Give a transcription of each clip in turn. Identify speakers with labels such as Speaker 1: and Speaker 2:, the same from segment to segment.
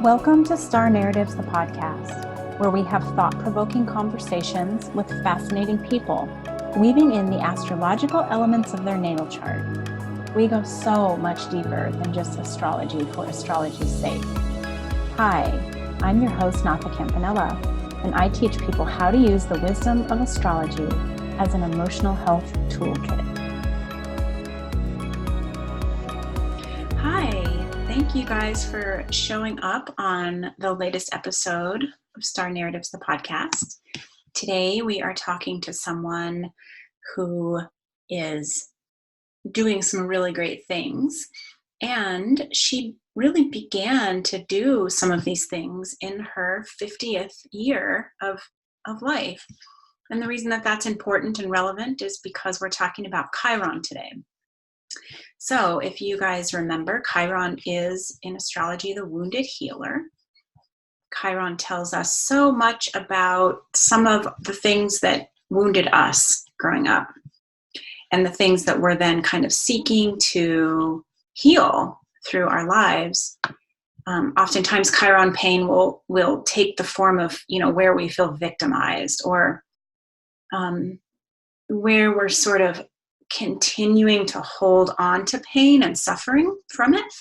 Speaker 1: Welcome to Star Narratives, the podcast, where we have thought-provoking conversations with fascinating people, weaving in the astrological elements of their natal chart. We go so much deeper than just astrology for astrology's sake. Hi, I'm your host, Natal Campanella, and I teach people how to use the wisdom of astrology as an emotional health toolkit. Hi. Thank you guys for showing up on the latest episode of Star Narratives, the podcast. Today we are talking to someone who is doing some really great things, and she really began to do some of these things in her 50th year of life. And the reason that that's important and relevant is because we're talking about Chiron today. So if you guys remember, Chiron is in astrology the wounded healer. Chiron tells us so much about some of the things that wounded us growing up and the things that we're then kind of seeking to heal through our lives. Oftentimes Chiron pain will take the form of, where we feel victimized or where we're sort of continuing to hold on to pain and suffering from it.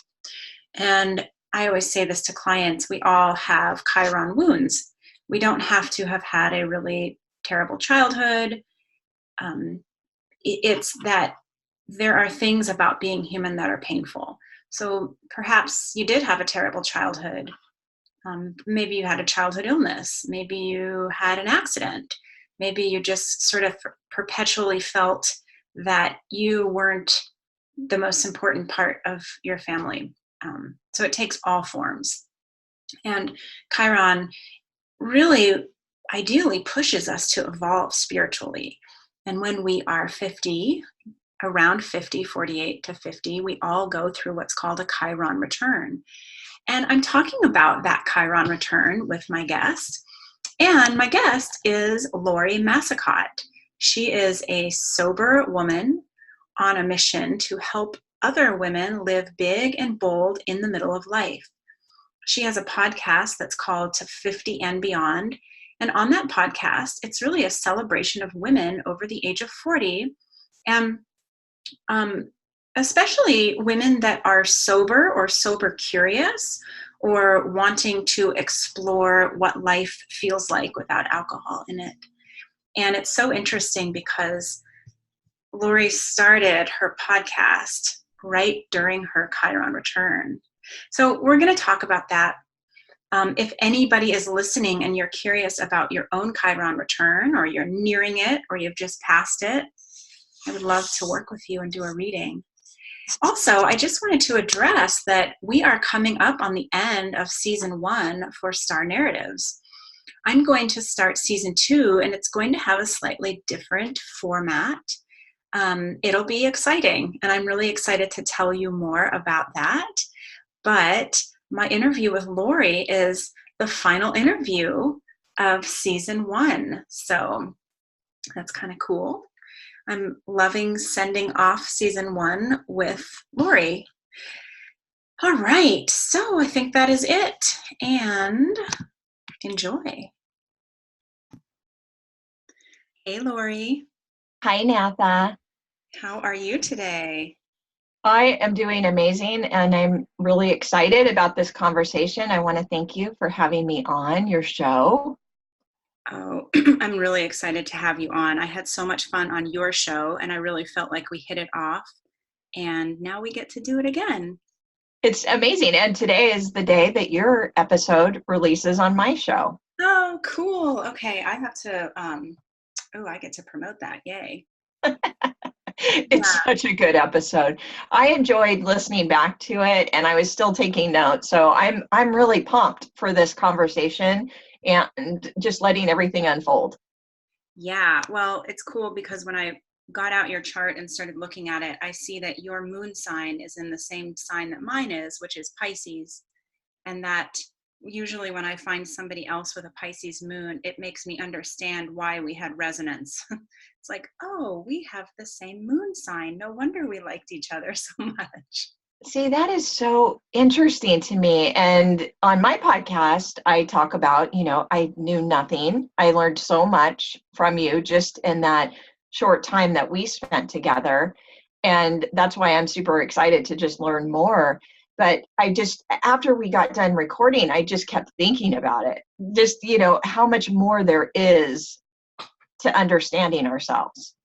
Speaker 1: And I always say this to clients, we all have Chiron wounds. We don't have to have had a really terrible childhood. It's that there are things about being human that are painful. So perhaps you did have a terrible childhood. Maybe you had a childhood illness. Maybe you had an accident. Maybe you just sort of perpetually felt that you weren't the most important part of your family. So it takes all forms. And Chiron really ideally pushes us to evolve spiritually. And when we are 50, around 50, 48 to 50, we all go through what's called a Chiron Return. And I'm talking about that Chiron Return with my guest. And my guest is Lori Massicot. She is a sober woman on a mission to help other women live big and bold in the middle of life. She has a podcast that's called To 50 and Beyond. And on that podcast, it's really a celebration of women over the age of 40, and especially women that are sober or sober curious or wanting to explore what life feels like without alcohol in it. And it's so interesting because Lori started her podcast right during her Chiron return. So we're going to talk about that. If anybody is listening and you're curious about your own Chiron return, or you're nearing it, or you've just passed it, I would love to work with you and do a reading. Also, I just wanted to address that we are coming up on the end of season 1 for Star Narratives. I'm going to start season 2, and it's going to have a slightly different format. It'll be exciting, and I'm really excited to tell you more about that. But my interview with Lori is the final interview of season 1. So that's kind of cool. I'm loving sending off season 1 with Lori. All right, so I think that is it, and enjoy. Hey, Lori.
Speaker 2: Hi, Natha.
Speaker 1: How are you today?
Speaker 2: I am doing amazing, and I'm really excited about this conversation. I want to thank you for having me on your show.
Speaker 1: Oh, I'm really excited to have you on. I had so much fun on your show, and I really felt like we hit it off, and now we get to do it again.
Speaker 2: It's amazing, and today is the day that your episode releases on my show.
Speaker 1: Oh, cool. Okay, I have to, I get to promote that. Yay.
Speaker 2: It's such a good episode. I enjoyed listening back to it, and I was still taking notes. So I'm really pumped for this conversation and just letting everything unfold.
Speaker 1: Yeah, well, it's cool because when I got out your chart and started looking at it, I see that your moon sign is in the same sign that mine is, which is Pisces. And that usually when I find somebody else with a Pisces moon, it makes me understand why we had resonance. It's like, oh, we have the same moon sign. No wonder we liked each other so much.
Speaker 2: See, that is so interesting to me. And on my podcast, I talk about, I knew nothing. I learned so much from you just in that short time that we spent together. And that's why I'm super excited to just learn more. But after we got done recording, I just kept thinking about it. Just, how much more there is to understanding ourselves.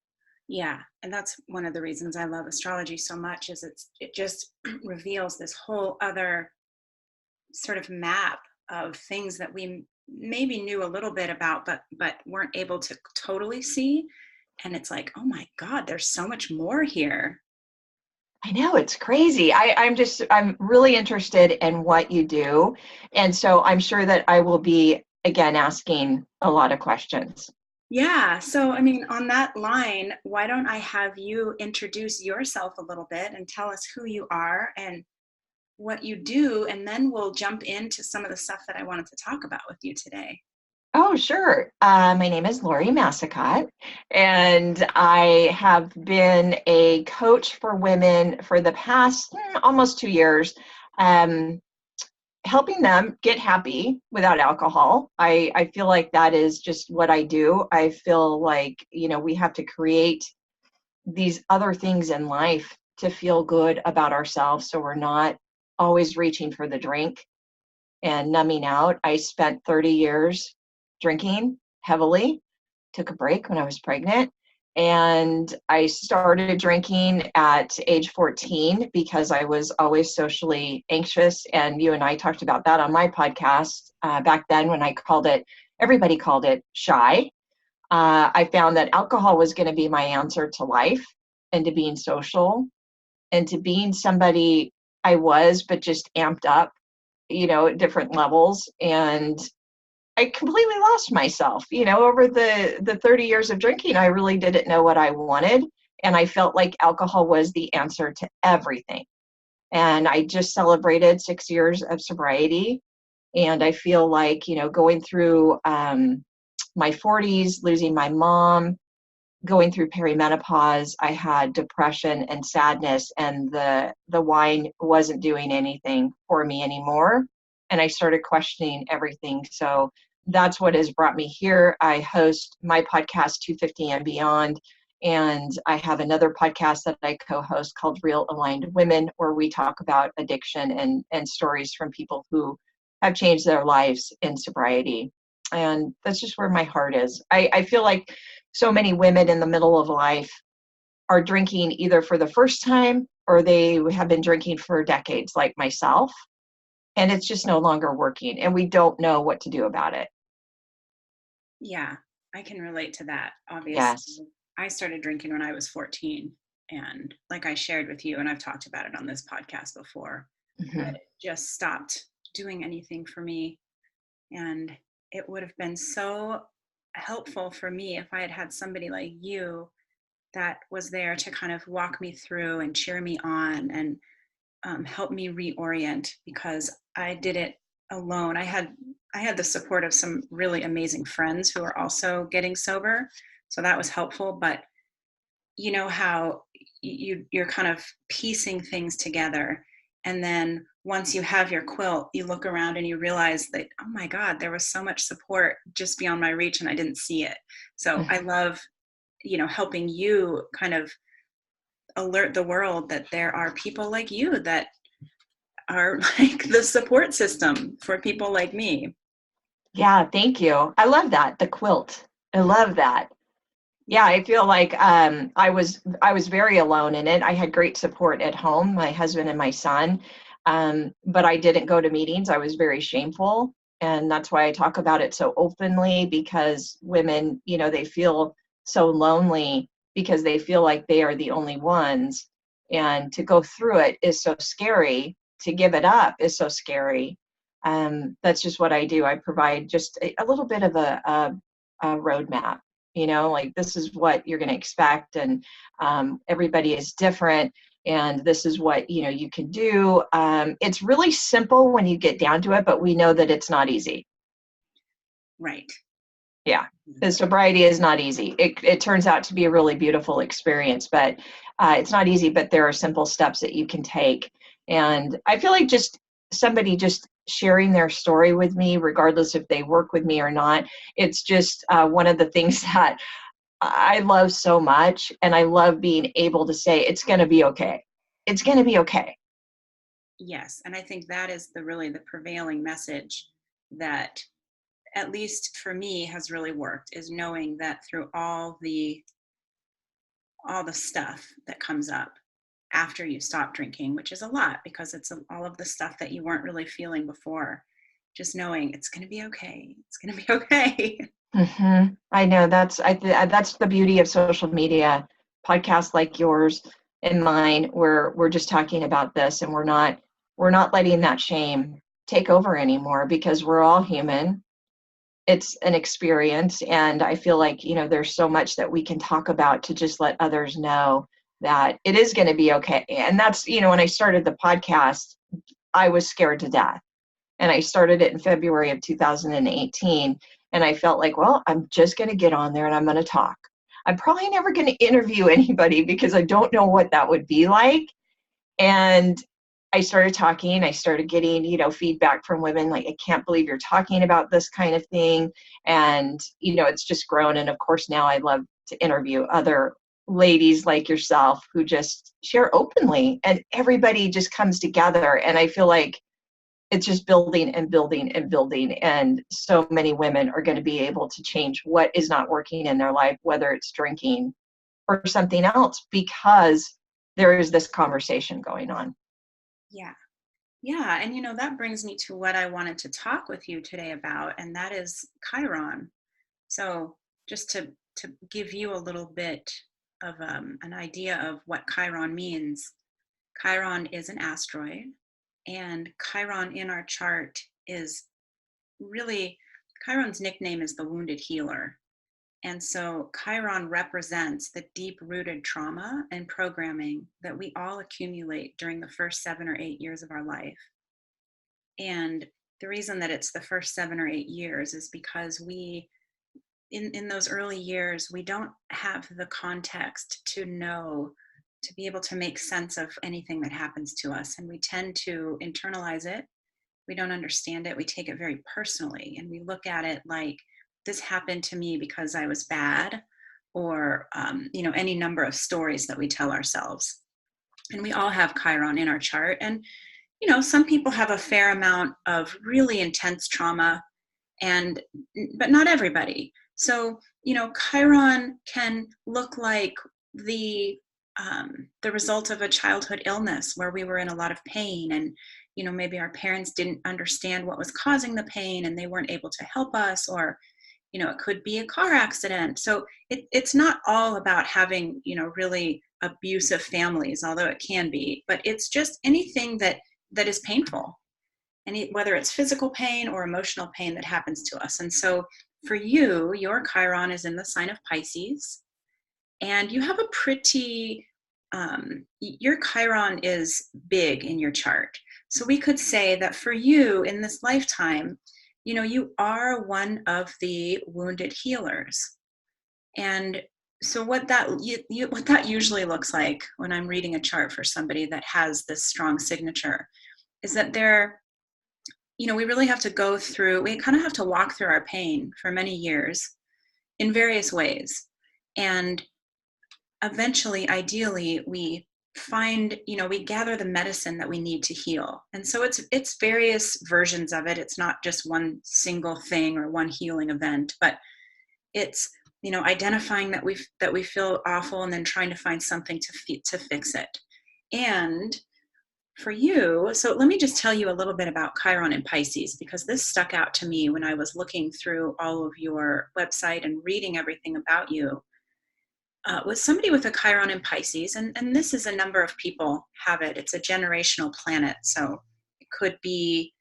Speaker 1: Yeah, and that's one of the reasons I love astrology so much is it just reveals this whole other sort of map of things that we maybe knew a little bit about but weren't able to totally see. And it's like, oh my God, there's so much more here.
Speaker 2: I know, it's crazy. I'm really interested in what you do. And so I'm sure that I will be, again, asking a lot of questions.
Speaker 1: Yeah, so I mean, on that line, why don't I have you introduce yourself a little bit and tell us who you are and what you do, and then we'll jump into some of the stuff that I wanted to talk about with you today.
Speaker 2: Oh, sure. My name is Lori Massicot, and I have been a coach for women for the past almost 2 years, um, helping them get happy without alcohol. I feel like that is just what I do. I feel like, we have to create these other things in life to feel good about ourselves so we're not always reaching for the drink and numbing out. I spent 30 years drinking heavily, took a break when I was pregnant, and I started drinking at age 14 because I was always socially anxious. And you and I talked about that on my podcast back then when everybody called it shy. I found that alcohol was going to be my answer to life and to being social and to being somebody I was, but just amped up, at different levels. And I completely lost myself, over the 30 years of drinking. I really didn't know what I wanted. And I felt like alcohol was the answer to everything. And I just celebrated 6 years of sobriety. And I feel like, going through my 40s, losing my mom, going through perimenopause, I had depression and sadness, and the wine wasn't doing anything for me anymore. And I started questioning everything. So that's what has brought me here. I host my podcast 250 and Beyond. And I have another podcast that I co-host called Real Aligned Women, where we talk about addiction and stories from people who have changed their lives in sobriety. And that's just where my heart is. I feel like so many women in the middle of life are drinking either for the first time or they have been drinking for decades, like myself, and it's just no longer working, and we don't know what to do about it.
Speaker 1: Yeah, I can relate to that, obviously.
Speaker 2: Yes.
Speaker 1: I started drinking when I was 14, and like I shared with you, and I've talked about it on this podcast before, it just stopped doing anything for me. And it would have been so helpful for me if I had had somebody like you that was there to kind of walk me through and cheer me on and help me reorient, because I did it alone. I had the support of some really amazing friends who are also getting sober, so that was helpful. But you know how you're kind of piecing things together, and then once you have your quilt, you look around and you realize that, oh my God, there was so much support just beyond my reach and I didn't see it. So I love, helping you kind of alert the world that there are people like you that are like the support system for people like me.
Speaker 2: Yeah, thank you. I love that. The quilt. I love that. Yeah, I feel like I was very alone in it. I had great support at home, my husband and my son, but I didn't go to meetings. I was very shameful, and that's why I talk about it so openly, because women, they feel so lonely because they feel like they are the only ones, and to go through it is so scary. To give it up is so scary. That's just what I do. I provide just a little bit of a roadmap, like this is what you're going to expect, and everybody is different, and this is what you can do. It's really simple when you get down to it, but we know that it's not easy.
Speaker 1: Right.
Speaker 2: Yeah, the sobriety is not easy. It turns out to be a really beautiful experience, but it's not easy. But there are simple steps that you can take, And I feel like just somebody just sharing their story with me, regardless if they work with me or not, it's just one of the things that I love so much. And I love being able to say, it's going to be okay. It's going to be okay.
Speaker 1: Yes. And I think that is really the prevailing message that, at least for me, has really worked, is knowing that through all the stuff that comes up after you stop drinking, which is a lot because it's all of the stuff that you weren't really feeling before, just knowing it's going to be okay. It's going to be okay.
Speaker 2: Mm-hmm. I know that's the beauty of social media, podcasts like yours and mine, where we're just talking about this, and we're not letting that shame take over anymore, because we're all human. It's an experience, and I feel like, there's so much that we can talk about to just let others know that it is going to be okay. And that's, when I started the podcast, I was scared to death. And I started it in February of 2018. And I felt like, well, I'm just going to get on there and I'm going to talk. I'm probably never going to interview anybody because I don't know what that would be like. And I started talking. I started getting, feedback from women like, I can't believe you're talking about this kind of thing. And, it's just grown. And of course, now I love to interview other ladies like yourself who just share openly, and everybody just comes together. And I feel like it's just building and building and building. And so many women are going to be able to change what is not working in their life, whether it's drinking or something else, because there is this conversation going on.
Speaker 1: Yeah. Yeah. And, that brings me to what I wanted to talk with you today about, and that is Chiron. So just to give you a little bit of an idea of what Chiron means, Chiron is an asteroid, and Chiron in our chart is really, Chiron's nickname is the wounded healer. And so Chiron represents the deep-rooted trauma and programming that we all accumulate during the first 7 or 8 years of our life. And the reason that it's the first 7 or 8 years is because in those early years, we don't have the context to be able to make sense of anything that happens to us. And we tend to internalize it. We don't understand it. We take it very personally. And we look at it like, this happened to me because I was bad, or, any number of stories that we tell ourselves. And we all have Chiron in our chart. And, some people have a fair amount of really intense trauma, but not everybody. So, Chiron can look like the result of a childhood illness where we were in a lot of pain, and maybe our parents didn't understand what was causing the pain and they weren't able to help us, or it could be a car accident. So it's not all about having really abusive families, although it can be, but it's just anything that is painful, whether it's physical pain or emotional pain that happens to us. And so for you, your Chiron is in the sign of Pisces, and you have a pretty, your Chiron is big in your chart. So we could say that for you in this lifetime, you are one of the wounded healers. And so what that usually looks like when I'm reading a chart for somebody that has this strong signature is that we really have to we kind of have to walk through our pain for many years in various ways. And eventually, ideally, we find, we gather the medicine that we need to heal. And so it's various versions of it. It's not just one single thing or one healing event, but it's, identifying that we feel awful and then trying to find something to fix it. And for you, so let me just tell you a little bit about Chiron and Pisces, because this stuck out to me when I was looking through all of your website and reading everything about you. With somebody with a Chiron in Pisces, and this is a number of people have it. It's a generational planet, so it could be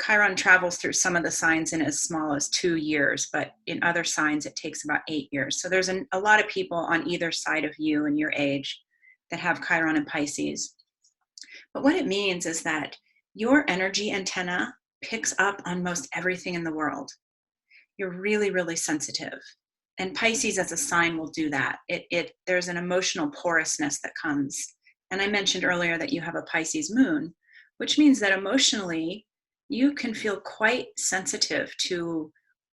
Speaker 1: Chiron travels through some of the signs in as small as 2 years, but in other signs it takes about 8 years. So there's a lot of people on either side of you and your age that have Chiron in Pisces. But what it means is that your energy antenna picks up on most everything in the world. You're really, really sensitive. And Pisces as a sign will do that. There's an emotional porousness that comes And I mentioned earlier that you have a Pisces moon, which means that emotionally you can feel quite sensitive to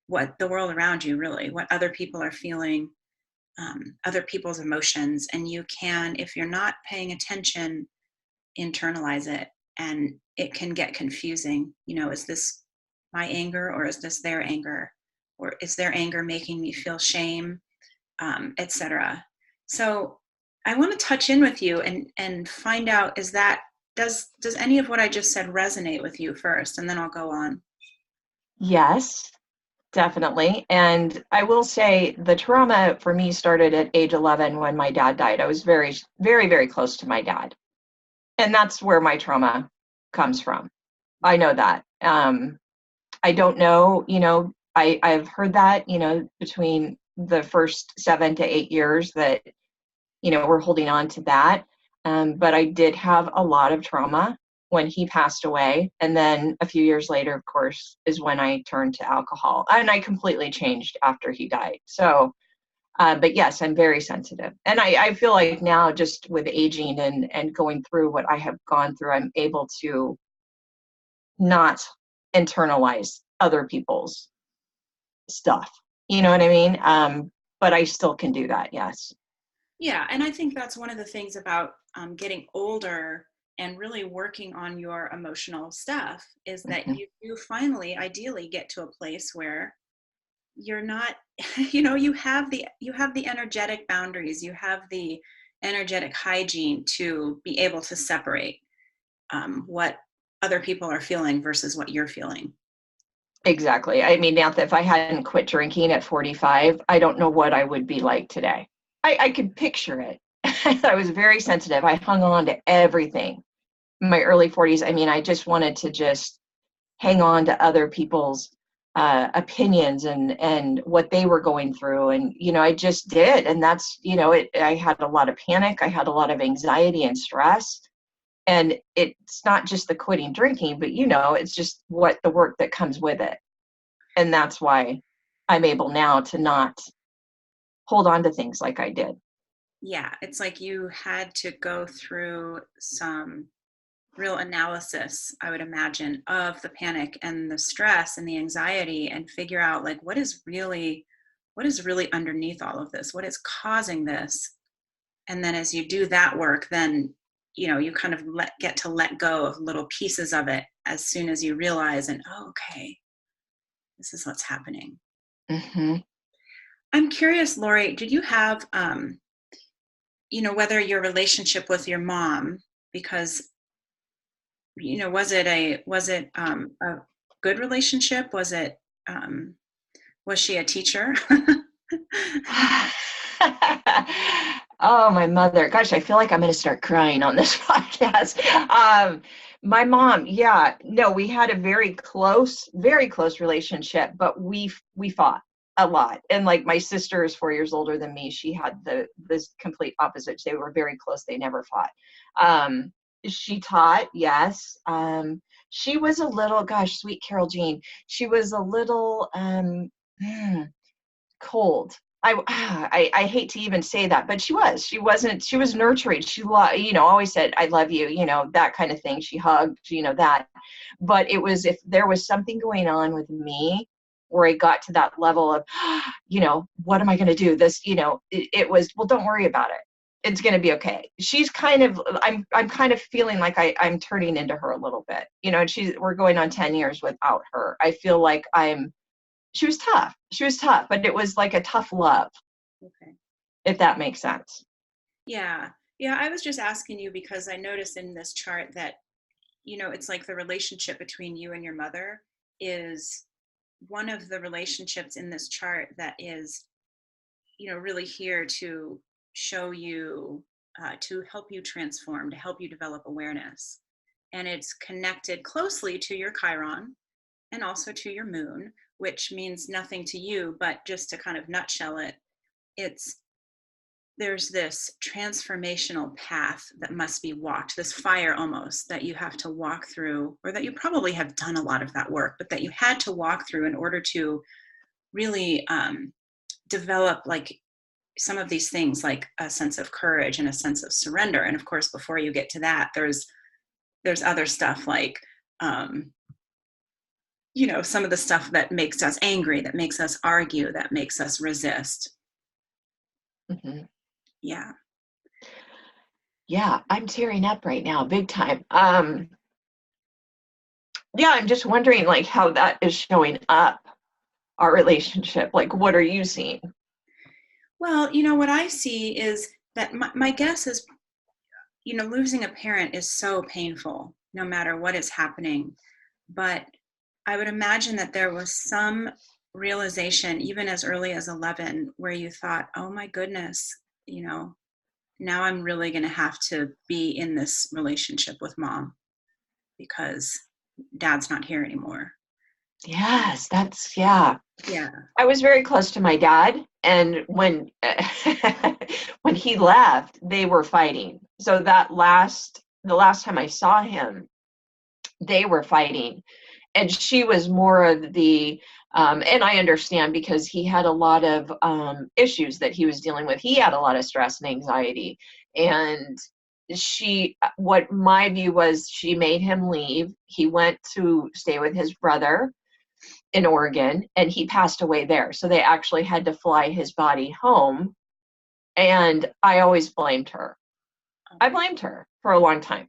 Speaker 1: what the world around you, really, what other people are feeling, other people's emotions. And you can, if you're not paying attention, internalize it, and it can get confusing. Is this my anger, or is this their anger? Or is their anger making me feel shame, etc. So I want to touch in with you and find out, does any of what I just said resonate with you first, and then I'll go on.
Speaker 2: Yes, definitely. And I will say the trauma for me started at age 11 when my dad died. I was very, very, very close to my dad. And that's where my trauma comes from. I know that. I don't know, I've heard that, between the first 7 to 8 years that, we're holding on to that. But I did have a lot of trauma when he passed away. And then a few years later, of course, is when I turned to alcohol. And I completely changed after he died. So, but yes, I'm very sensitive. And I feel like now, just with aging and going through what I have gone through, I'm able to not internalize other people's stuff. You know what I mean? But I still can do that, yes.
Speaker 1: Yeah, and I think that's one of the things about getting older and really working on your emotional stuff, is that
Speaker 2: Mhm.
Speaker 1: you finally, ideally, get to a place where you're not, you have the energetic boundaries, you have the energetic hygiene to be able to separate what other people are feeling versus what you're feeling.
Speaker 2: Exactly. I mean, now that if I hadn't quit drinking at 45, I don't know what I would be like today. I could picture it. I was very sensitive. I hung on to everything in my early 40s. I mean, I just wanted to just hang on to other people's opinions and what they were going through. And, I just did. And that's, I had a lot of panic. I had a lot of anxiety and stress. And it's not just the quitting drinking, but, it's just what the work that comes with it. And that's why I'm able now to not hold on to things like I did.
Speaker 1: Yeah, it's like you had to go through some real analysis, I would imagine, of the panic and the stress and the anxiety, and figure out, like, what is really underneath all of this, what is causing this. And then as you do that work, then you kind of get to let go of little pieces of it as soon as you realize, and oh, okay, this is what's happening.
Speaker 2: Hmm.
Speaker 1: I'm curious, Lori, did you have whether your relationship with your mom, because was it a good relationship? Was she a teacher?
Speaker 2: Oh, my mother. Gosh, I feel like I'm going to start crying on this podcast. My mom, yeah, no, we had a very close relationship, but we fought a lot. And like, my sister is 4 years older than me. She had this complete opposite. They were very close. They never fought. She taught, yes. She was a little, gosh, sweet Carol Jean. She was a little cold. I hate to even say that, but she was nurturing. Always said, I love you, that kind of thing. She hugged, that. But it was, if there was something going on with me where I got to that level of, what am I going to do? It was, well, don't worry about it. It's going to be okay. She's kind of, I'm kind of feeling like I'm turning into her a little bit, and we're going on 10 years without her. I feel like she was tough. She was tough, but it was like a tough love,
Speaker 1: Okay.
Speaker 2: if that makes sense.
Speaker 1: Yeah. Yeah, I was just asking you because I noticed in this chart that, it's like the relationship between you and your mother is one of the relationships in this chart that is, really here to show you, to help you transform, to help you develop awareness. And it's connected closely to your Chiron and also to your moon, which means nothing to you, but just to kind of nutshell it, it's there's this transformational path that must be walked, this fire almost that you have to walk through, or that you probably have done a lot of that work, but that you had to walk through in order to really develop, like, some of these things like a sense of courage and a sense of surrender. And of course, before you get to that, there's other stuff like, some of the stuff that makes us angry, that makes us argue, that makes us resist.
Speaker 2: Mm-hmm.
Speaker 1: Yeah.
Speaker 2: Yeah, I'm tearing up right now, big time. Yeah, I'm just wondering like how that is showing up, our relationship. Like, what are you seeing?
Speaker 1: Well, what I see is that my guess is, losing a parent is so painful no matter what is happening. But I would imagine that there was some realization, even as early as 11, where you thought, oh my goodness, now I'm really going to have to be in this relationship with mom because dad's not here anymore.
Speaker 2: Yes, yeah.
Speaker 1: Yeah.
Speaker 2: I was very close to my dad, and when when he left, they were fighting. So the last time I saw him, they were fighting, and she was more of the and I understand because he had a lot of issues that he was dealing with. He had a lot of stress and anxiety, and what my view was, she made him leave. He went to stay with his brother in Oregon, and he passed away there. So they actually had to fly his body home. And I always blamed her. I blamed her for a long time.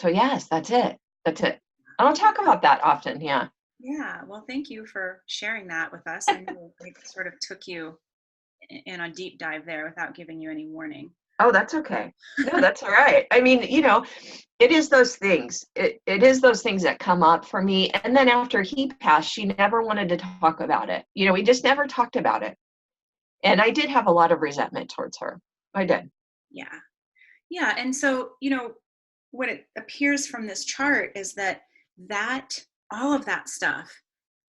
Speaker 2: So yes, that's it. That's it. I don't talk about that often. Yeah.
Speaker 1: Yeah. Well, thank you for sharing that with us. I know I sort of took you in a deep dive there without giving you any warning.
Speaker 2: Oh, that's okay. No, that's all right. I mean, it is those things. It is those things that come up for me. And then after he passed, she never wanted to talk about it. We just never talked about it. And I did have a lot of resentment towards her. I did.
Speaker 1: Yeah. Yeah. And so, what it appears from this chart is that all of that stuff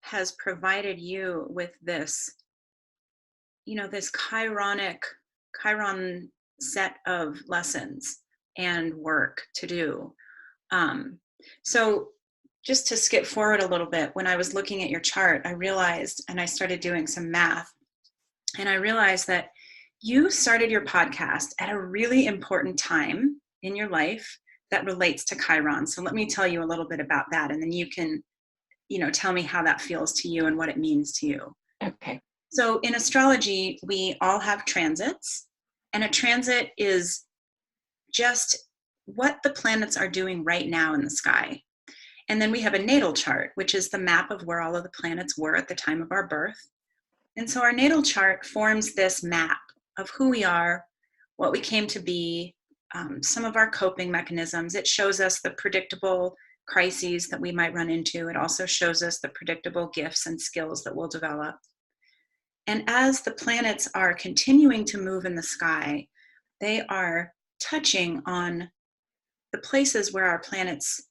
Speaker 1: has provided you with this, this Chiron set of lessons and work to do. So just to skip forward a little bit, when I was looking at your chart, I realized, and I started doing some math, and I realized that you started your podcast at a really important time in your life that relates to Chiron. So let me tell you a little bit about that, and then you can, tell me how that feels to you and what it means to you.
Speaker 2: Okay.
Speaker 1: So in astrology, we all have transits, and a transit is just what the planets are doing right now in the sky. And then we have a natal chart, which is the map of where all of the planets were at the time of our birth. And so our natal chart forms this map of who we are, what we came to be, some of our coping mechanisms. It shows us the predictable crises that we might run into. It also shows us the predictable gifts and skills that we'll develop. And as the planets are continuing to move in the sky, they are touching on the places where our planets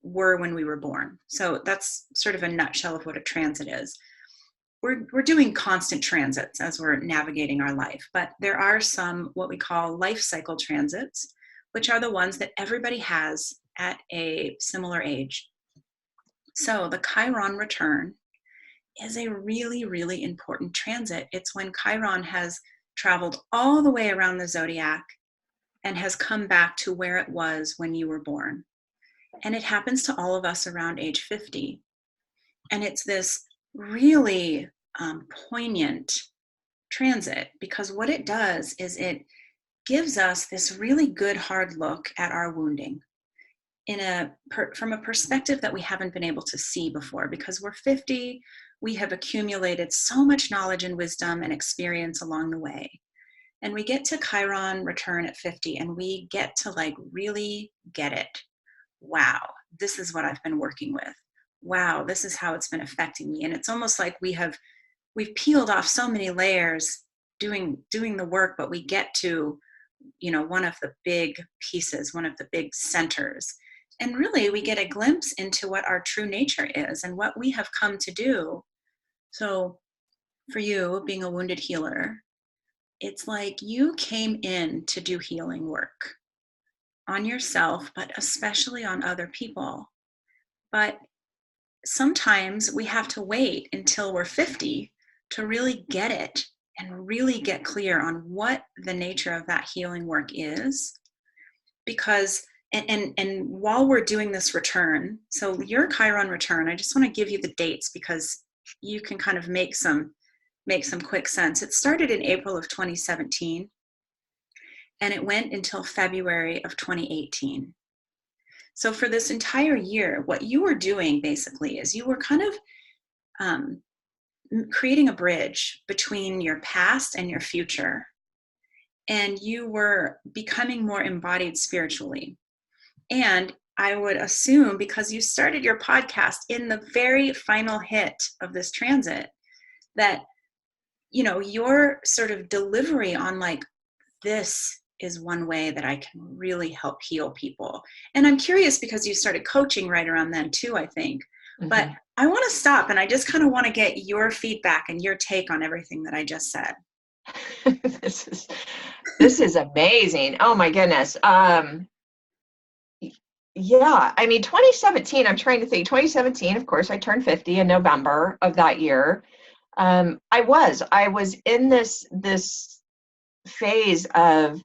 Speaker 1: were when we were born. So that's sort of a nutshell of what a transit is. We're doing constant transits as we're navigating our life, but there are some what we call life cycle transits, which are the ones that everybody has at a similar age. So the Chiron Return is a really, really important transit. It's when Chiron has traveled all the way around the zodiac and has come back to where it was when you were born. And it happens to all of us around age 50. And it's this really poignant transit, because what it does is it gives us this really good hard look at our wounding from a perspective that we haven't been able to see before. Because we're 50, we have accumulated so much knowledge and wisdom and experience along the way. And we get to Chiron Return at 50, and we get to really get it. Wow, this is what I've been working with. Wow, this is how it's been affecting me. And it's almost like we've peeled off so many layers doing the work, but we get to, one of the big pieces, one of the big centers. And really we get a glimpse into what our true nature is and what we have come to do. So for you, being a wounded healer, it's like you came in to do healing work on yourself, but especially on other people. But sometimes we have to wait until we're 50 to really get it and really get clear on what the nature of that healing work is. Because and while we're doing this return, so your Chiron return, I just want to give you the dates because you can kind of make some quick sense. It started in April of 2017 and it went until February of 2018. So for this entire year, what you were doing basically is you were kind of creating a bridge between your past and your future. And you were becoming more embodied spiritually. And I would assume, because you started your podcast in the very final hit of this transit, that, you know, your sort of delivery on like, this is one way that I can really help heal people. And I'm curious because you started coaching right around then too, I think. Mm-hmm. But I want to stop and I just kind of want to get your feedback and your take on everything that I just said.
Speaker 2: This is amazing. Oh my goodness. Yeah, I mean, 2017, I'm trying to think. 2017, of course, I turned 50 in November of that year. I was in this phase of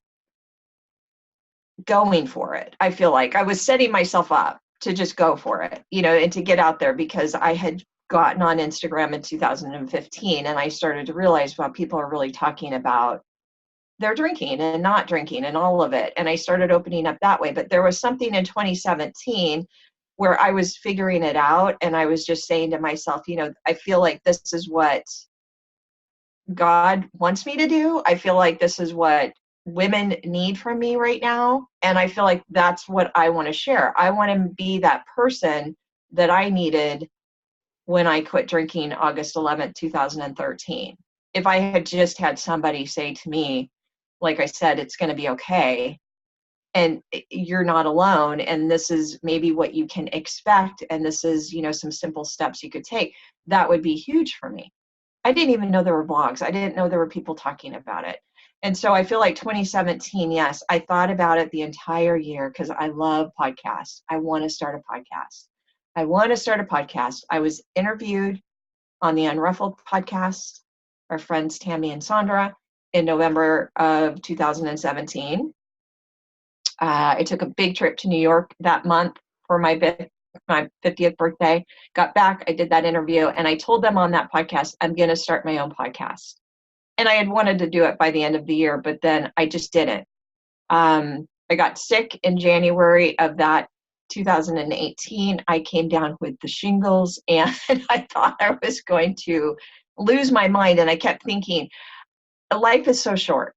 Speaker 2: going for it. I feel like I was setting myself up to just go for it, you know, and to get out there, because I had gotten on Instagram in 2015 and I started to realize, well, people are really talking about their drinking and not drinking and all of it. And I started opening up that way. But there was something in 2017 where I was figuring it out. And I was just saying to myself, you know, I feel like this is what God wants me to do. I feel like this is what women need from me right now. And I feel like that's what I want to share. I want to be that person that I needed when I quit drinking August 11th, 2013. If I had just had somebody say to me, like I said, it's going to be okay, and you're not alone, and this is maybe what you can expect, and this is, you know, some simple steps you could take, that would be huge for me. I didn't even know there were blogs. I didn't know there were people talking about it. And so I feel like 2017, yes, I thought about it the entire year because I love podcasts. I want to start a podcast. I was interviewed on the Unruffled podcast, our friends Tammy and Sandra, in November of 2017. I took a big trip to New York that month for my 50th birthday. Got back, I did that interview, and I told them on that podcast, I'm going to start my own podcast. And I had wanted to do it by the end of the year, but then I just didn't. I got sick in January of that 2018. I came down with the shingles, and I thought I was going to lose my mind. And I kept thinking, life is so short.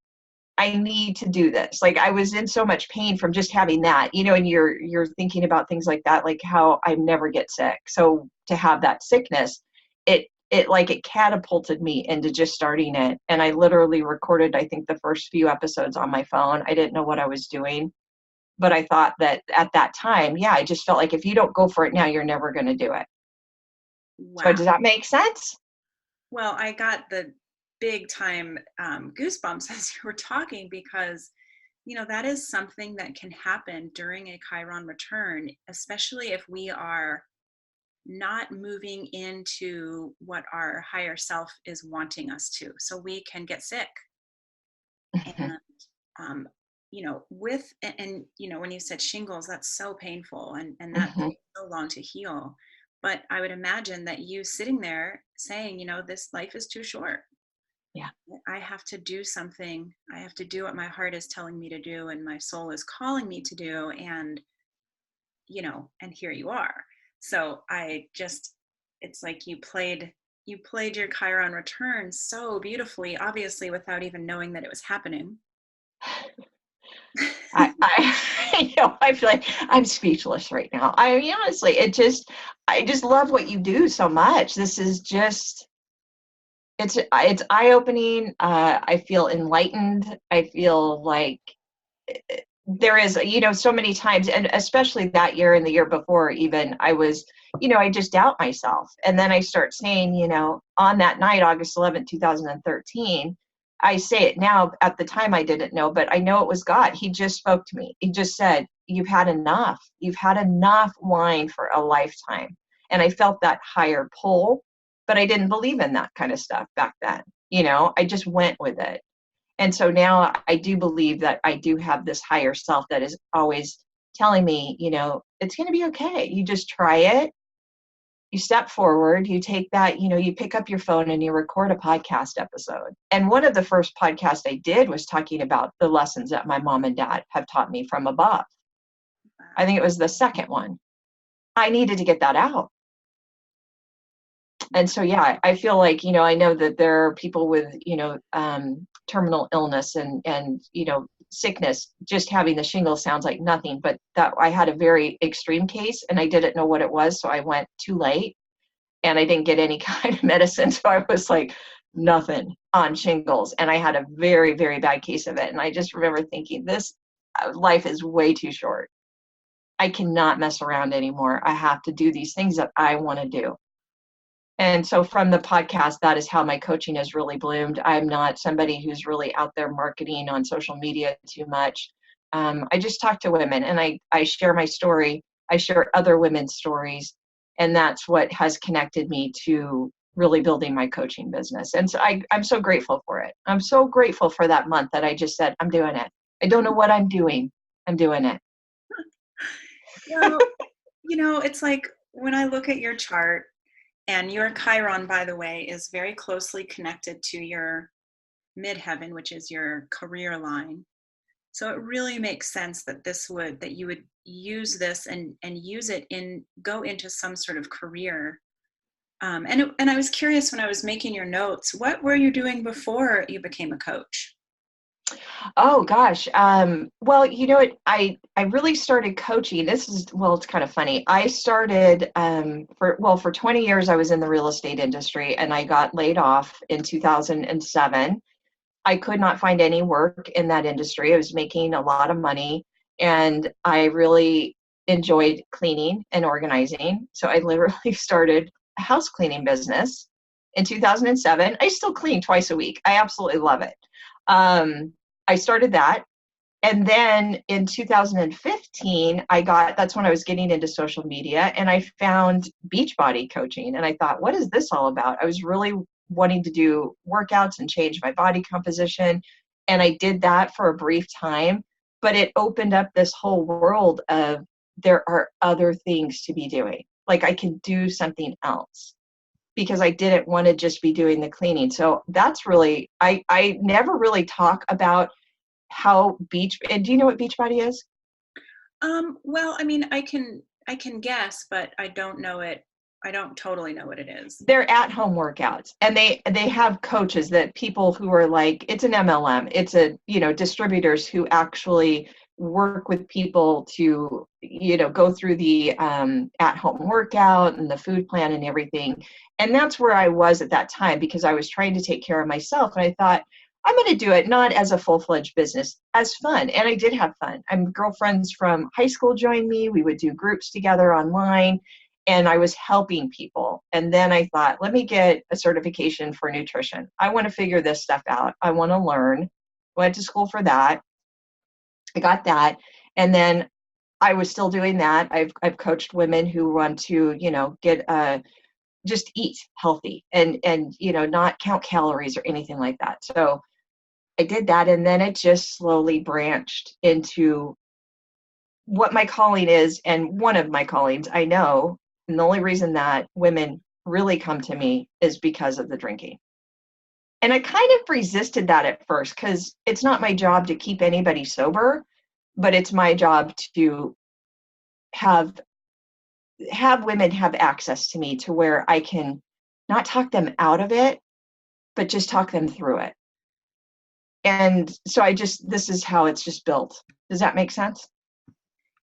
Speaker 2: I need to do this. Like, I was in so much pain from just having that, you know, and you're thinking about things like that, like how I never get sick. So to have that sickness, it catapulted me into just starting it. And I literally recorded, I think, the first few episodes on my phone. I didn't know what I was doing, but I thought that at that time, yeah, I just felt like if you don't go for it now, you're never going to do it. Wow. So does that make sense?
Speaker 1: Well, I got the big time goosebumps as you were talking, because, you know, that is something that can happen during a Chiron return, especially if we are not moving into what our higher self is wanting us to. So we can get sick. And, you know, you know, when you said shingles, that's so painful, and that takes so long to heal. But I would imagine that you sitting there saying, you know, this life is too short.
Speaker 2: Yeah.
Speaker 1: I have to do something. I have to do what my heart is telling me to do and my soul is calling me to do. And, you know, and here you are. So it's like you played your Chiron return so beautifully, obviously, without even knowing that it was happening.
Speaker 2: You know, I feel like I'm speechless right now. I mean, honestly, I just love what you do so much. This is just, it's eye-opening. I feel enlightened. I feel like there is, you know, so many times, and especially that year and the year before even, I was, you know, I just doubt myself. And then I start saying, you know, on that night, August 11th, 2013, I say it now, at the time I didn't know, but I know it was God. He just spoke to me. He just said, you've had enough. You've had enough wine for a lifetime. And I felt that higher pull, but I didn't believe in that kind of stuff back then. I just went with it. And so now I do believe that I do have this higher self that is always telling me, it's going to be okay. You just try it. You step forward, you take that, you pick up your phone and you record a podcast episode. And one of the first podcasts I did was talking about the lessons that my mom and dad have taught me from above. I think it was the second one. I needed to get that out. And so, yeah, I feel like, I know that there are people with, terminal illness and sickness. Just having the shingles sounds like nothing, but that I had a very extreme case and I didn't know what it was. So I went too late and I didn't get any kind of medicine. So I was like nothing on shingles. And I had a very, very bad case of it. And I just remember thinking, this life is way too short. I cannot mess around anymore. I have to do these things that I want to do. And so from the podcast, that is how my coaching has really bloomed. I'm not somebody who's really out there marketing on social media too much. I just talk to women and I share my story. I share other women's stories. And that's what has connected me to really building my coaching business. And so I'm so grateful for it. I'm so grateful for that month that I just said, I'm doing it. I don't know what I'm doing. I'm doing it.
Speaker 1: Well, it's like when I look at your chart, and your Chiron, by the way, is very closely connected to your midheaven, which is your career line. So it really makes sense that you would use this and use it go into some sort of career. And I was curious when I was making your notes, what were you doing before you became a coach?
Speaker 2: Oh gosh. Well, I really started coaching. It's kind of funny. I started for 20 years I was in the real estate industry and I got laid off in 2007. I could not find any work in that industry. I was making a lot of money and I really enjoyed cleaning and organizing. So I literally started a house cleaning business in 2007. I still clean twice a week. I absolutely love it. I started that. And then in 2015, that's when I was getting into social media and I found Beachbody coaching. And I thought, what is this all about? I was really wanting to do workouts and change my body composition. And I did that for a brief time, but it opened up this whole world of there are other things to be doing. Like I can do something else because I didn't want to just be doing the cleaning. So that's really, I never really talk about and do you know what Beachbody is?
Speaker 1: Well, I mean, I can guess, but I don't know it. I don't totally know what it is.
Speaker 2: They're at-home workouts, and they have coaches that people who are like, it's an MLM. It's distributors who actually work with people to, go through the at-home workout and the food plan and everything. And that's where I was at that time because I was trying to take care of myself. And I thought, I'm going to do it not as a full-fledged business, as fun. And I did have fun. Girlfriends from high school joined me. We would do groups together online. And I was helping people. And then I thought, let me get a certification for nutrition. I want to figure this stuff out. I want to learn. Went to school for that. I got that. And then I was still doing that. I've coached women who want to, get just eat healthy and not count calories or anything like that. So I did that. And then it just slowly branched into what my calling is. And one of my callings, I know, and the only reason that women really come to me is because of the drinking. And I kind of resisted that at first because it's not my job to keep anybody sober, but it's my job to have women have access to me to where I can not talk them out of it, but just talk them through it. And so this is how it's just built. Does that make sense?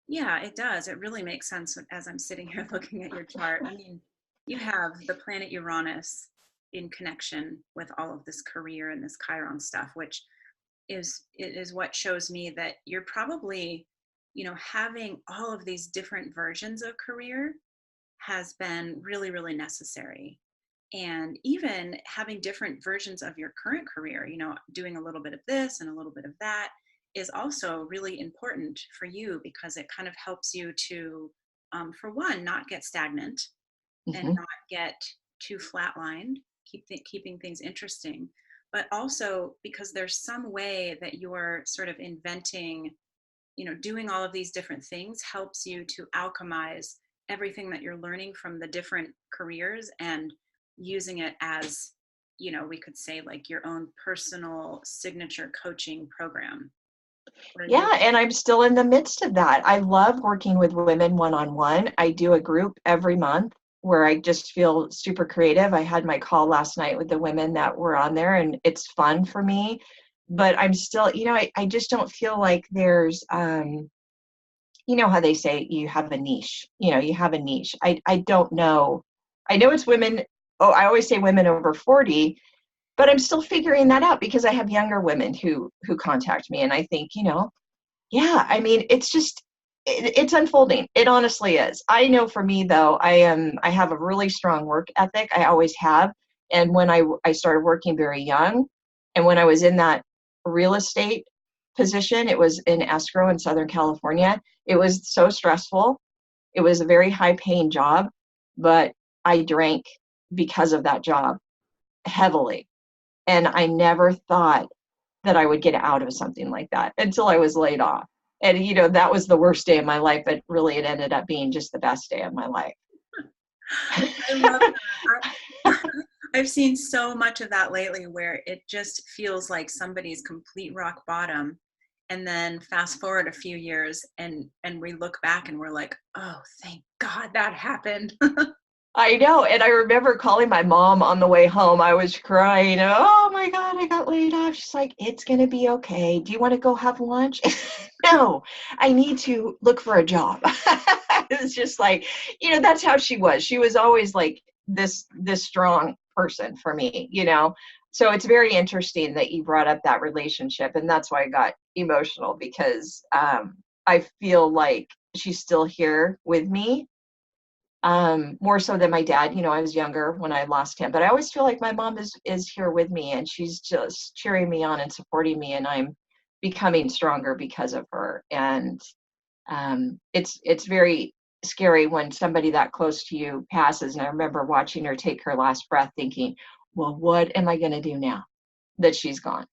Speaker 1: Yeah, it does. It really makes sense as I'm sitting here looking at your chart. I mean, you have the planet Uranus in connection with all of this career and this Chiron stuff, which is what shows me that you're probably, having all of these different versions of career has been really, really necessary. And even having different versions of your current career, doing a little bit of this and a little bit of that is also really important for you because it kind of helps you to, for one, not get stagnant and not get too flatlined, keeping things interesting. but also because there's some way that you're sort of inventing, doing all of these different things helps you to alchemize everything that you're learning from the different careers and using it as, we could say like your own personal signature coaching program.
Speaker 2: Yeah, and I'm still in the midst of that. I love working with women one-on-one. I do a group every month where I just feel super creative. I had my call last night with the women that were on there, and it's fun for me. But I'm still, I just don't feel like there's, how they say you have a niche. You have a niche. I don't know. I know it's women. Oh, I always say women over 40, but I'm still figuring that out because I have younger women who contact me, and I think, yeah, I mean, it's unfolding. It honestly is. I know for me though, I have a really strong work ethic. I always have. And when I started working very young, and when I was in that real estate position, it was in escrow in Southern California. It was so stressful. It was a very high paying job, but I drank because of that job heavily. And I never thought that I would get out of something like that until I was laid off. And, that was the worst day of my life, but really it ended up being just the best day of my life.
Speaker 1: I love that. I've seen so much of that lately where it just feels like somebody's complete rock bottom. And then fast forward a few years and we look back and we're like, oh, thank God that happened.
Speaker 2: I know. And I remember calling my mom on the way home. I was crying. Oh my God, I got laid off. She's like, it's going to be okay. Do you want to go have lunch? No, I need to look for a job. It was just like, that's how she was. She was always like this strong person for me, So it's very interesting that you brought up that relationship. And that's why I got emotional because I feel like she's still here with me. More so than my dad. I was younger when I lost him, but I always feel like my mom is here with me and she's just cheering me on and supporting me, and I'm becoming stronger because of her. And it's very scary when somebody that close to you passes. And I remember watching her take her last breath thinking, well, what am I going to do now that she's gone? Right.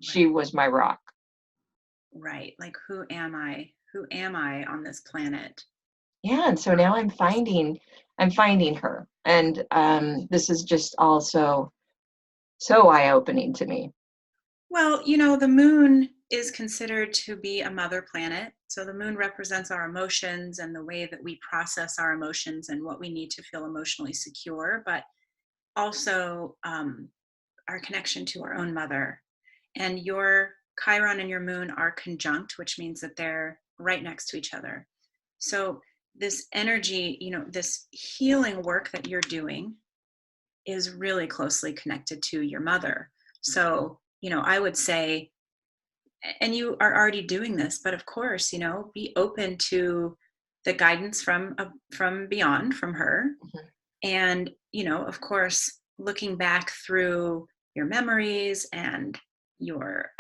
Speaker 2: She was my rock.
Speaker 1: Right. Like, who am I? Who am I on this planet?
Speaker 2: Yeah, and so now I'm finding her, and this is just also so eye-opening to me.
Speaker 1: Well, the moon is considered to be a mother planet. So the moon represents our emotions and the way that we process our emotions and what we need to feel emotionally secure, but also our connection to our own mother. And your Chiron and your moon are conjunct, which means that they're right next to each other. So this energy, this healing work that you're doing is really closely connected to your mother. So, I would say, and you are already doing this, but of course, be open to the guidance from beyond, from her. Mm-hmm. And, of course, looking back through your memories and your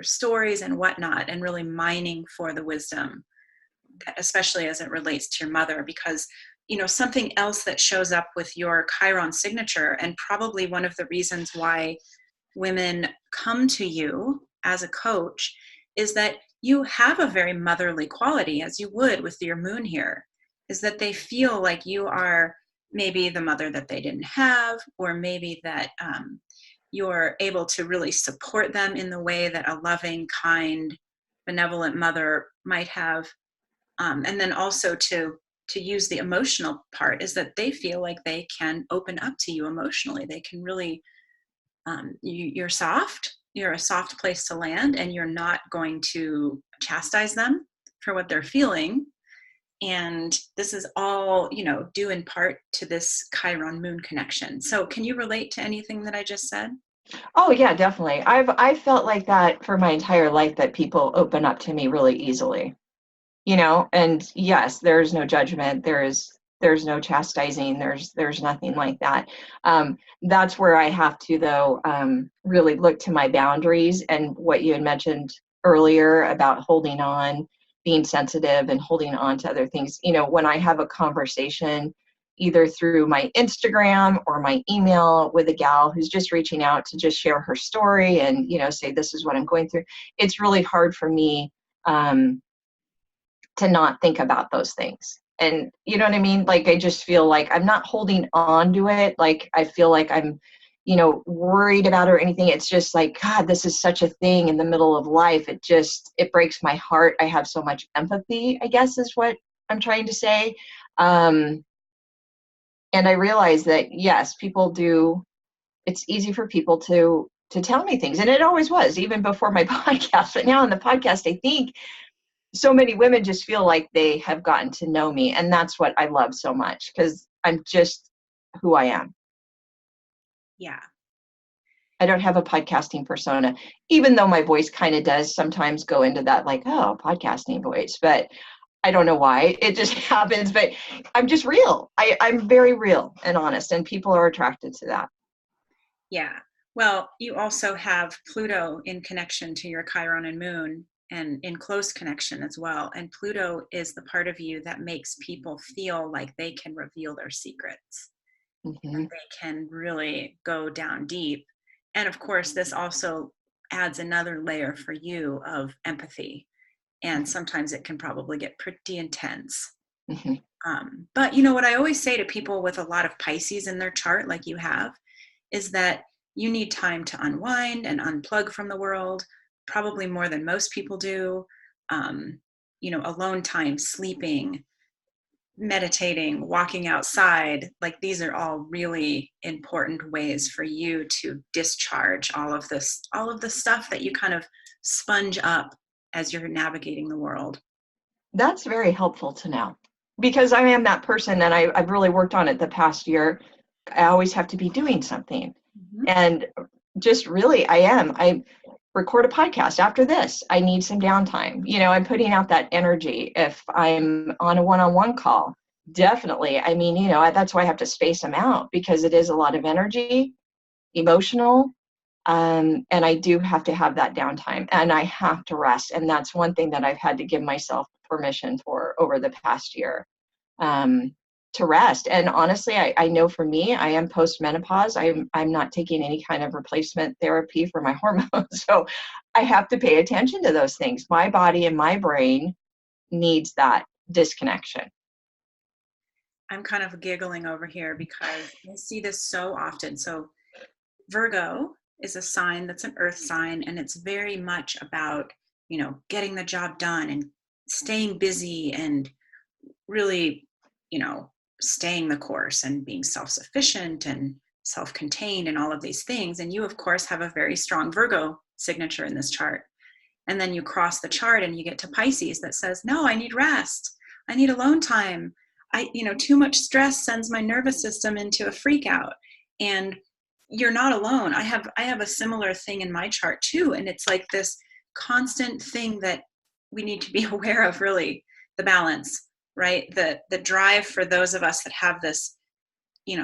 Speaker 1: stories and whatnot, and really mining for the wisdom, especially as it relates to your mother, because something else that shows up with your Chiron signature, and probably one of the reasons why women come to you as a coach, is that you have a very motherly quality, as you would with your moon here, is that they feel like you are maybe the mother that they didn't have, or maybe that you're able to really support them in the way that a loving, kind, benevolent mother might have. And then also to use the emotional part is that they feel like they can open up to you emotionally. They can really, you're soft, you're a soft place to land, and you're not going to chastise them for what they're feeling. And this is all, due in part to this Chiron moon connection. So can you relate to anything that I just said?
Speaker 2: Oh yeah, definitely. I've felt like that for my entire life, that people open up to me really easily. And yes, there's no judgment, there's no chastising, there's nothing like that. That's where I have to, though, really look to my boundaries and what you had mentioned earlier about holding on, being sensitive and holding on to other things. When I have a conversation either through my Instagram or my email with a gal who's just reaching out to just share her story and, say, this is what I'm going through. It's really hard for me to not think about those things. And you know what I mean? Like, I just feel like I'm not holding on to it. Like, I feel like I'm, worried about it or anything. It's just like, God, this is such a thing in the middle of life. It breaks my heart. I have so much empathy, I guess is what I'm trying to say. And I realize that, yes, it's easy for people to tell me things. And it always was, even before my podcast. But now on the podcast, I think so many women just feel like they have gotten to know me. And that's what I love so much, because I'm just who I am.
Speaker 1: Yeah.
Speaker 2: I don't have a podcasting persona, even though my voice kind of does sometimes go into that, like, oh, podcasting voice. But I don't know why. It just happens. But I'm just real. I'm very real and honest, and people are attracted to that.
Speaker 1: Yeah. Well, you also have Pluto in connection to your Chiron and Moon, and in close connection as well. And Pluto is the part of you that makes people feel like they can reveal their secrets.
Speaker 2: Mm-hmm.
Speaker 1: And they can really go down deep. And of course, this also adds another layer for you of empathy. And sometimes it can probably get pretty intense.
Speaker 2: Mm-hmm.
Speaker 1: But what I always say to people with a lot of Pisces in their chart, like you have, is that you need time to unwind and unplug from the world, probably more than most people do. Alone time, sleeping, meditating, walking outside, like these are all really important ways for you to discharge all of the stuff that you kind of sponge up as you're navigating the world.
Speaker 2: That's very helpful to know, because I am that person, and I've really worked on it the past year. I always have to be doing something. Mm-hmm. And just really, I record a podcast after this. I need some downtime. I'm putting out that energy. If I'm on a one-on-one call, definitely. I mean, that's why I have to space them out, because it is a lot of energy, emotional. And I do have to have that downtime, and I have to rest. And that's one thing that I've had to give myself permission for over the past year, to rest. And honestly, I know for me, I am post-menopause. I'm not taking any kind of replacement therapy for my hormones. So I have to pay attention to those things. My body and my brain needs that disconnection.
Speaker 1: I'm kind of giggling over here because I see this so often. So Virgo is a sign that's an earth sign, and it's very much about, getting the job done and staying busy and really, staying the course and being self-sufficient and self-contained and all of these things. And you, of course, have a very strong Virgo signature in this chart. And then you cross the chart and you get to Pisces that says, no, I need rest. I need alone time. Too much stress sends my nervous system into a freak out. And you're not alone. I have a similar thing in my chart too. And it's like this constant thing that we need to be aware of, really, the balance, right? The drive for those of us that have this,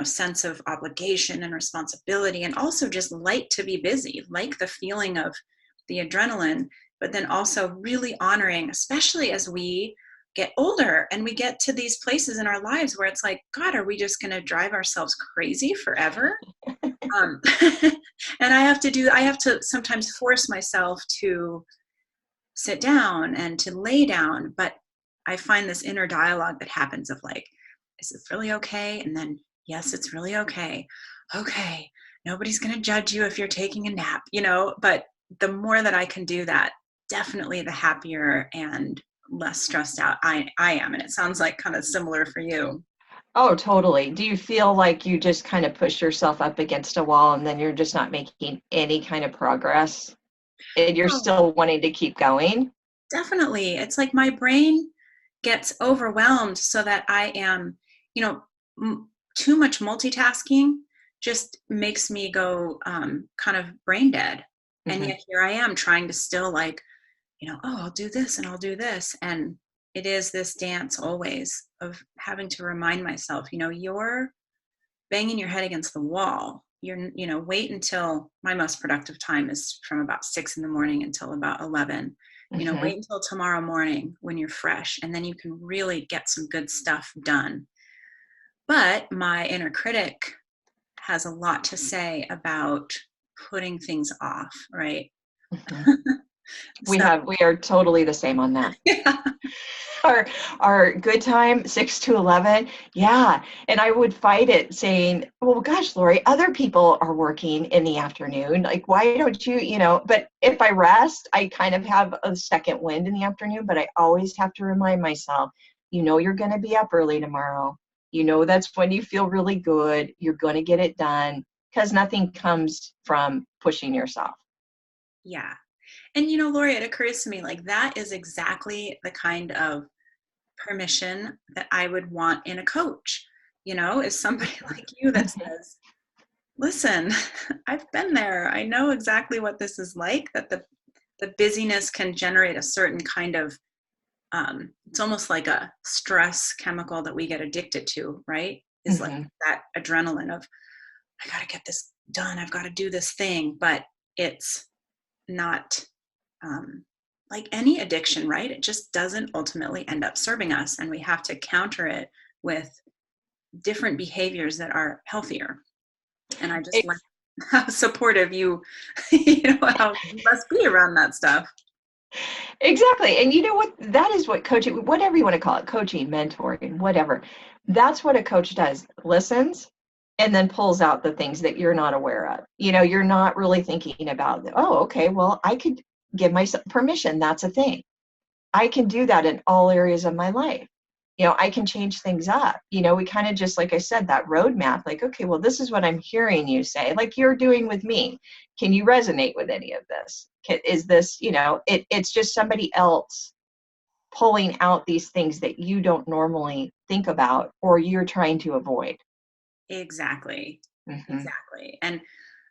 Speaker 1: sense of obligation and responsibility, and also just like to be busy, like the feeling of the adrenaline, but then also really honoring, especially as we get older and we get to these places in our lives where it's like, God, are we just going to drive ourselves crazy forever? And I have to sometimes force myself to sit down and to lay down. But I find this inner dialogue that happens of like, is this really okay? And then, yes, it's really okay. Okay. Nobody's going to judge you if you're taking a nap, but the more that I can do that, definitely the happier and less stressed out I am. And it sounds like kind of similar for you.
Speaker 2: Oh, totally. Do you feel like you just kind of push yourself up against a wall and then you're just not making any kind of progress and you're still wanting to keep going?
Speaker 1: Definitely. It's like my brain gets overwhelmed so that I am, too much multitasking just makes me go kind of brain dead. Mm-hmm. And yet here I am trying to still like, I'll do this and I'll do this. And it is this dance always of having to remind myself, you're banging your head against the wall. You're, wait until my most productive time is from about 6 a.m. until about 11.
Speaker 2: Mm-hmm.
Speaker 1: Wait until tomorrow morning when you're fresh, and then you can really get some good stuff done. But my inner critic has a lot to say about putting things off, right?
Speaker 2: Mhm. We
Speaker 1: So,
Speaker 2: are totally the same on that.
Speaker 1: yeah.
Speaker 2: Our good time, 6 to 11. Yeah. And I would fight it saying, well, gosh, Lori, other people are working in the afternoon. Like, why don't you, but if I rest, I kind of have a second wind in the afternoon, but I always have to remind myself, you're going to be up early tomorrow. That's when you feel really good. You're going to get it done, because nothing comes from pushing yourself.
Speaker 1: Yeah. And Lori, it occurs to me like that is exactly the kind of permission that I would want in a coach, is somebody like you that says, listen, I've been there. I know exactly what this is like, that the busyness can generate a certain kind of, it's almost like a stress chemical that we get addicted to, right? Is like that adrenaline of, I got to get this done. I've got to do this thing, but it's not like any addiction, right? It just doesn't ultimately end up serving us. And we have to counter it with different behaviors that are healthier. And I just like how supportive you, how you must be around that stuff.
Speaker 2: Exactly. And you know what? That is what coaching, whatever you want to call it, coaching, mentoring, whatever. That's what a coach does. Listens and then pulls out the things that you're not aware of. You're not really thinking about, oh, okay, well, I could give myself permission. That's a thing. I can do that in all areas of my life. I can change things up. We kind of just, like I said, that roadmap, like, okay, well, this is what I'm hearing you say, like you're doing with me. Can you resonate with any of this? Is this, it's just somebody else pulling out these things that you don't normally think about or you're trying to avoid.
Speaker 1: Exactly.
Speaker 2: Mm-hmm.
Speaker 1: Exactly. And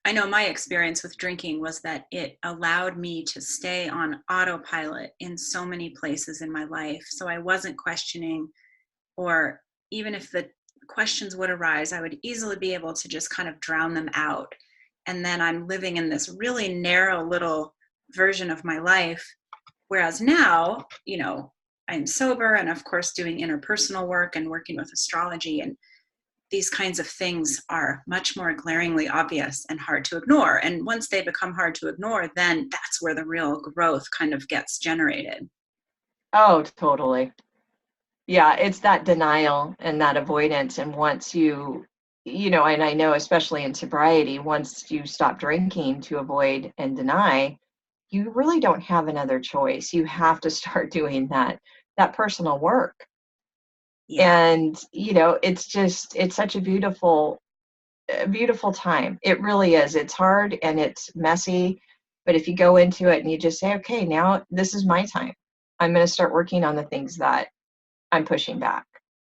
Speaker 1: I know my experience with drinking was that it allowed me to stay on autopilot in so many places in my life. So I wasn't questioning, or even if the questions would arise, I would easily be able to just kind of drown them out. And then I'm living in this really narrow little version of my life. Whereas now, I'm sober and of course doing interpersonal work and working with astrology, and these kinds of things are much more glaringly obvious and hard to ignore. And once they become hard to ignore, then that's where the real growth kind of gets generated.
Speaker 2: Oh, totally. Yeah, it's that denial and that avoidance. And once and I know especially in sobriety, once you stop drinking to avoid and deny, you really don't have another choice. You have to start doing that personal work.
Speaker 1: Yeah.
Speaker 2: And, it's such a beautiful time. It really is. It's hard and it's messy. But if you go into it and you just say, okay, now this is my time. I'm going to start working on the things that I'm pushing back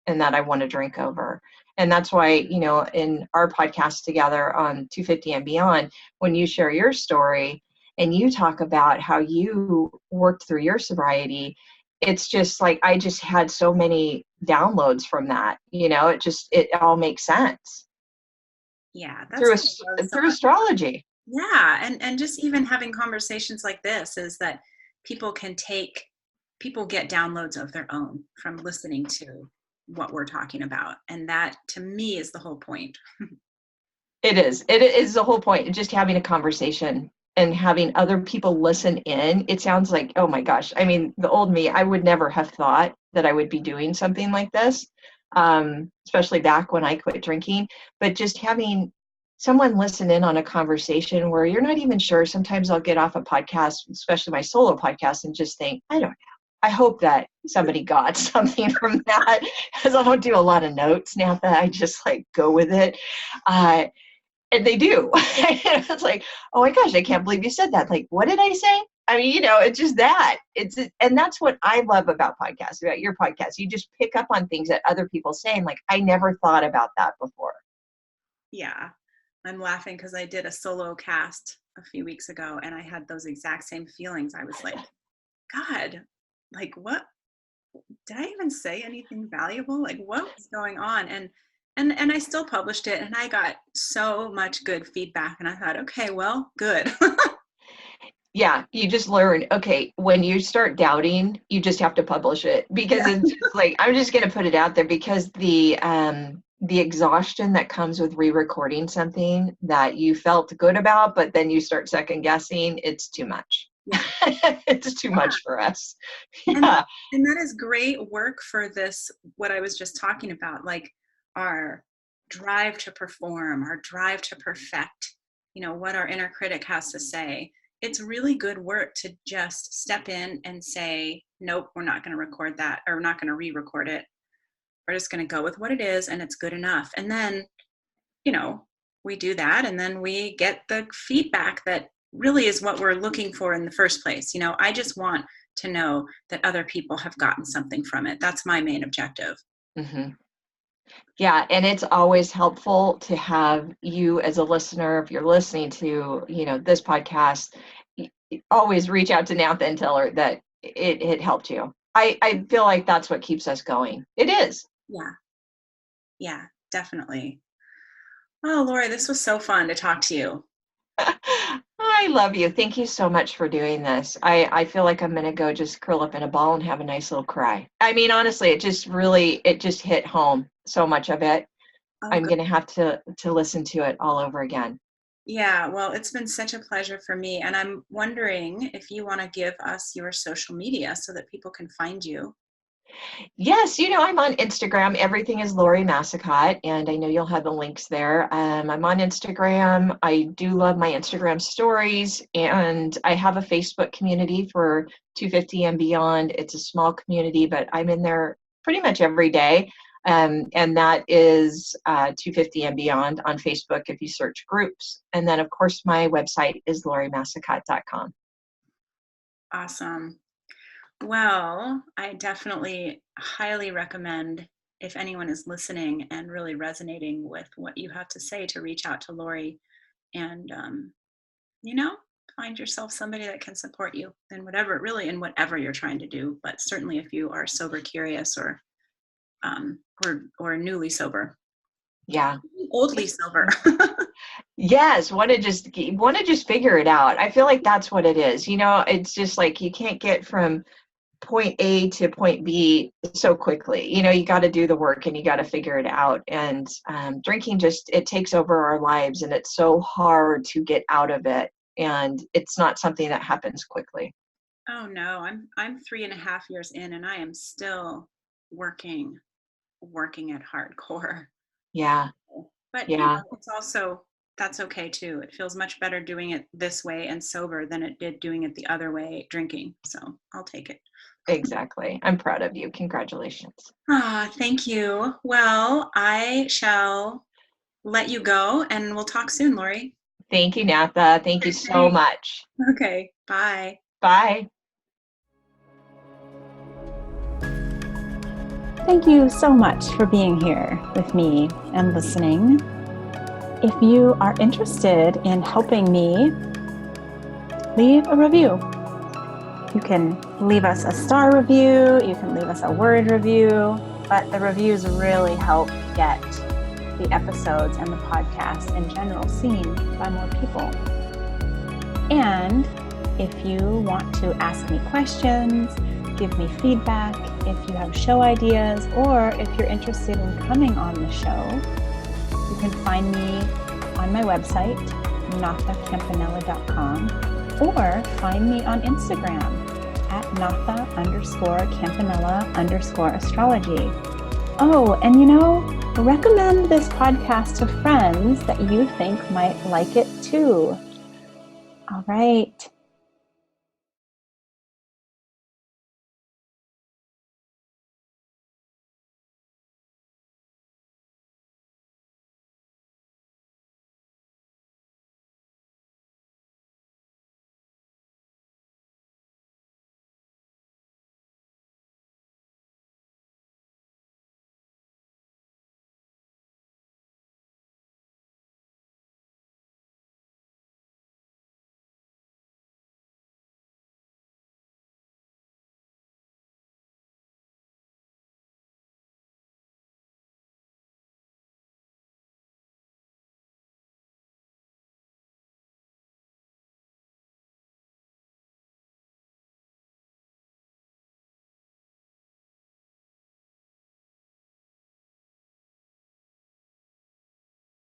Speaker 2: and that I want to drink over. And that's why, in our podcast together on 250 and Beyond, when you share your story and you talk about how you worked through your sobriety, it's just like, I just had so many downloads from that, it all makes sense
Speaker 1: Yeah. That's what I love so
Speaker 2: through
Speaker 1: much.
Speaker 2: astrology.
Speaker 1: Yeah. And just even having conversations like this is that people get downloads of their own from listening to what we're talking about. And that to me is the whole point.
Speaker 2: It is the whole point, just having a conversation and having other people listen in. It sounds like, oh my gosh, I mean, the old me, I would never have thought that I would be doing something like this, especially back when I quit drinking. But just having someone listen in on a conversation where you're not even sure. Sometimes I'll get off a podcast, especially my solo podcast, and just think, I don't know. I hope that somebody got something from that, because I don't do a lot of notes now, that I just like go with it. And they do. It's like, oh my gosh, I can't believe you said that. Like, what did I say? I mean, it's just that. And that's what I love about podcasts, about your podcast. You just pick up on things that other people say, and like, I never thought about that before.
Speaker 1: Yeah. I'm laughing because I did a solo cast a few weeks ago and I had those exact same feelings. I was like, God, like what did I even say anything valuable? Like what was going on? And I still published it and I got so much good feedback and I thought, okay, well, good.
Speaker 2: Yeah, you just learn, okay, when you start doubting, you just have to publish it, because
Speaker 1: Yeah.
Speaker 2: it's just like, I'm just going to put it out there, because the exhaustion that comes with re-recording something that you felt good about, but then you start second guessing, it's too much.
Speaker 1: Yeah.
Speaker 2: It's too much for us.
Speaker 1: And,
Speaker 2: Yeah.
Speaker 1: and that is great work for this, what I was just talking about, like our drive to perform, our drive to perfect, what our inner critic has to say. It's really good work to just step in and say, nope, we're not going to record that, or we're not going to re-record it. We're just going to go with what it is, and it's good enough. And then, we do that, and then we get the feedback that really is what we're looking for in the first place. I just want to know that other people have gotten something from it. That's my main objective.
Speaker 2: Mm-hmm. Yeah, and it's always helpful to have you as a listener, if you're listening to, this podcast, always reach out to Natha and tell her that it helped you. I feel like that's what keeps us going. It is.
Speaker 1: Yeah, definitely. Oh, Lori, this was so fun to talk to you.
Speaker 2: I love you. Thank you so much for doing this. I feel like I'm going to go just curl up in a ball and have a nice little cry. I mean, honestly, it just hit home, so much of it.
Speaker 1: Oh,
Speaker 2: I'm going to have to listen to it all over again.
Speaker 1: Yeah, well, it's been such a pleasure for me. And I'm wondering if you want to give us your social media so that people can find you.
Speaker 2: Yes, I'm on Instagram. Everything is Lori Massicot, and I know you'll have the links there. I'm on Instagram. I do love my Instagram stories, and I have a Facebook community for 250 and beyond. It's a small community, but I'm in there pretty much every day. And that is 250 and beyond on Facebook if you search groups. And then, of course, my website is lorimassicot.com.
Speaker 1: Awesome. Well, I definitely highly recommend, if anyone is listening and really resonating with what you have to say, to reach out to Lori and, find yourself somebody that can support you in whatever you're trying to do. But certainly if you are sober curious or newly sober.
Speaker 2: Yeah.
Speaker 1: Oldly sober.
Speaker 2: Yes, want to just figure it out. I feel like that's what it is. It's just like you can't get from point A to point B so quickly. You got to do the work and you got to figure it out. And drinking it takes over our lives, and it's so hard to get out of it. And it's not something that happens quickly.
Speaker 1: Oh no, I'm 3.5 years in, and I am still working at hardcore.
Speaker 2: Yeah.
Speaker 1: But
Speaker 2: yeah.
Speaker 1: it's also, that's okay too. It feels much better doing it this way and sober than it did doing it the other way, drinking. So I'll take it.
Speaker 2: Exactly. I'm proud of you. Congratulations.
Speaker 1: Thank you. Well, I shall let you go, and we'll talk soon, Lori.
Speaker 2: Thank you, Natha. Thank you so much.
Speaker 1: Okay. Bye.
Speaker 2: Bye.
Speaker 3: Thank you so much for being here with me and listening. If you are interested in helping me, leave a review. You can leave us a star review, you can leave us a word review, but the reviews really help get the episodes and the podcast in general seen by more people. And if you want to ask me questions, give me feedback, if you have show ideas, or if you're interested in coming on the show, you can find me on my website, nathacampanella.com, or find me on Instagram at natha_campanella_astrology. Oh, and recommend this podcast to friends that you think might like it too. All right.